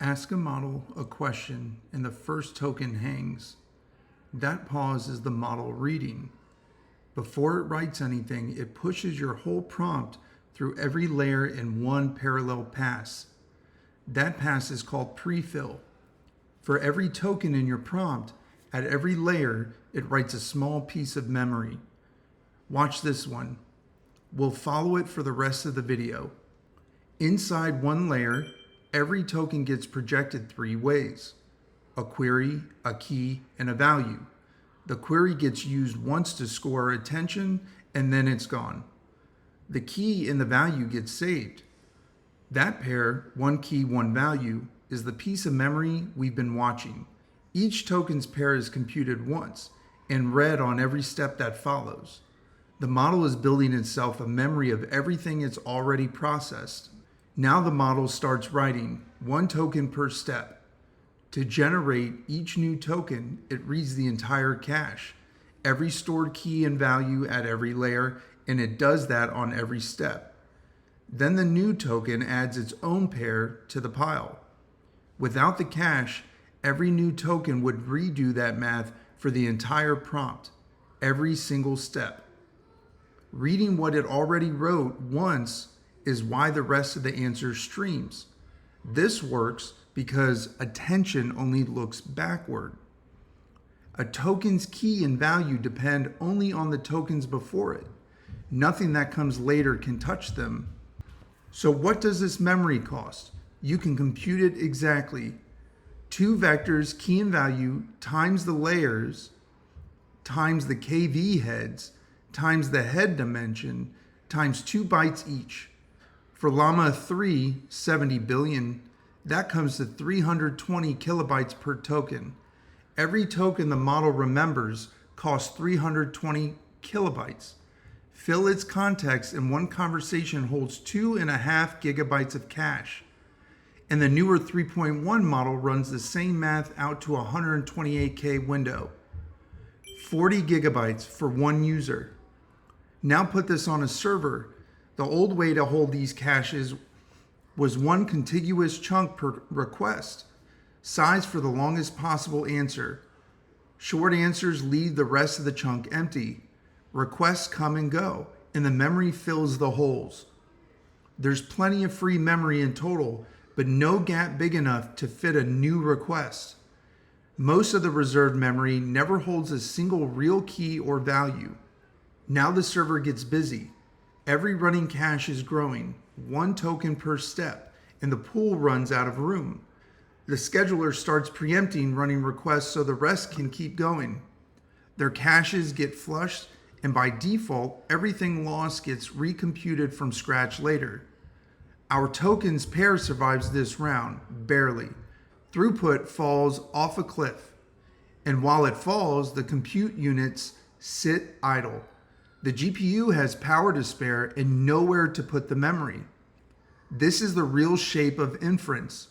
Ask a model a question and the first token hangs. That pause is the model reading. Before it writes anything, it pushes your whole prompt through every layer in one parallel pass. That pass is called prefill. For every token in your prompt, at every layer, it writes a small piece of memory. Watch this one. We'll follow it for the rest of the video. Inside one layer, every token gets projected three ways: a query, a key, and a value. The query gets used once to score attention, and then it's gone. The key and the value get saved. That pair, one key, one value, is the piece of memory we've been watching. Each token's pair is computed once and read on every step that follows. The model is building itself a memory of everything it's already processed. Now the model starts writing one token per step. To generate each new token, it reads the entire cache, every stored key and value at every layer, and it does that on every step. Then the new token adds its own pair to the pile. Without the cache, every new token would redo that math for the entire prompt, every single step. Reading what it already wrote once is why the rest of the answer streams. This works because attention only looks backward. A token's key and value depend only on the tokens before it. Nothing that comes later can touch them. So what does this memory cost? You can compute it exactly. 2 vectors, key and value, times the layers, times the KV heads, times the head dimension, times 2 bytes each. For Llama 3, 70 billion, that comes to 320 kilobytes per token. Every token the model remembers costs 320 kilobytes. Fill its context and one conversation holds 2.5 gigabytes of cache. And the newer 3.1 model runs the same math out to a 128K window. 40 gigabytes for one user. Now put this on a server. The old way to hold these caches was one contiguous chunk per request, size for the longest possible answer. Short answers leave the rest of the chunk empty. Requests come and go, and the memory fills the holes. There's plenty of free memory in total, but no gap big enough to fit a new request. Most of the reserved memory never holds a single real key or value. Now the server gets busy. Every running cache is growing, 1 token per step, and the pool runs out of room. The scheduler starts preempting running requests so the rest can keep going. Their caches get flushed, and by default, everything lost gets recomputed from scratch later. Our tokens pair survives this round, barely. Throughput falls off a cliff. And while it falls, the compute units sit idle. The GPU has power to spare and nowhere to put the memory. This is the real shape of inference.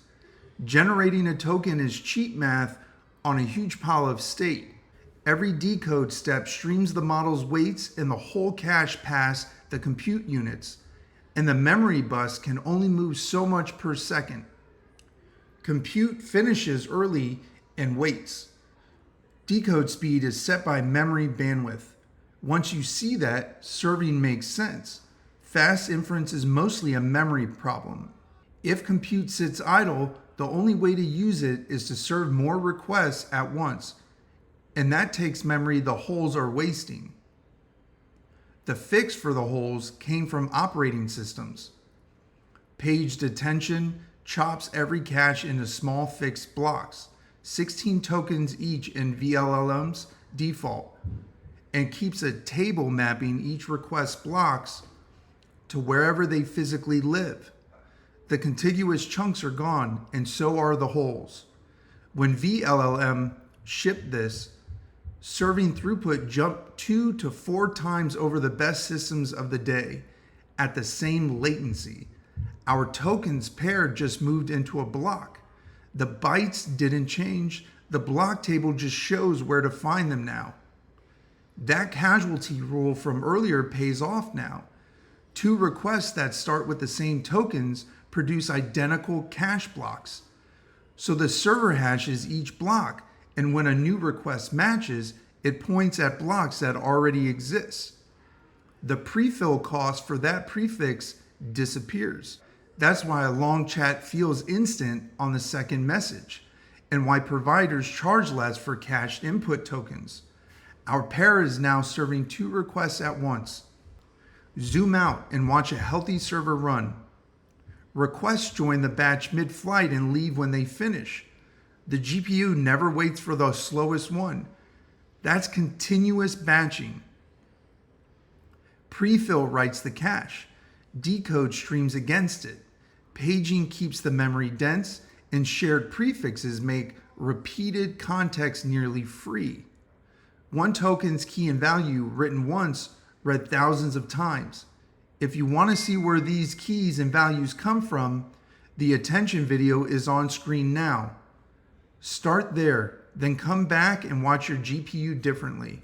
Generating a token is cheap math on a huge pile of state. Every decode step streams the model's weights and the whole cache past the compute units, and the memory bus can only move so much per second. Compute finishes early and waits. Decode speed is set by memory bandwidth. Once you see that, serving makes sense. Fast inference is mostly a memory problem. If compute sits idle, the only way to use it is to serve more requests at once, and that takes memory the holes are wasting. The fix for the holes came from operating systems. PagedAttention chops every cache into small fixed blocks, 16 tokens each in VLLM's default, and keeps a table mapping each request blocks to wherever they physically live. The contiguous chunks are gone, and so are the holes. When VLLM shipped this, serving throughput jumped 2 to 4 times over the best systems of the day at the same latency. Our tokens pair just moved into a block. The bytes didn't change. The block table just shows where to find them now. That casualty rule from earlier pays off now. 2 requests that start with the same tokens produce identical cache blocks. So the server hashes each block, and when a new request matches, it points at blocks that already exist. The prefill cost for that prefix disappears. That's why a long chat feels instant on the second message, and why providers charge less for cached input tokens. Our pair is now serving 2 requests at once. Zoom out and watch a healthy server run. Requests join the batch mid-flight and leave when they finish. The GPU never waits for the slowest one. That's continuous batching. Prefill writes the cache. Decode streams against it. Paging keeps the memory dense, and shared prefixes make repeated context nearly free. One token's key and value written once, read thousands of times. If you want to see where these keys and values come from, the attention video is on screen now. Start there, then come back and watch your GPU differently.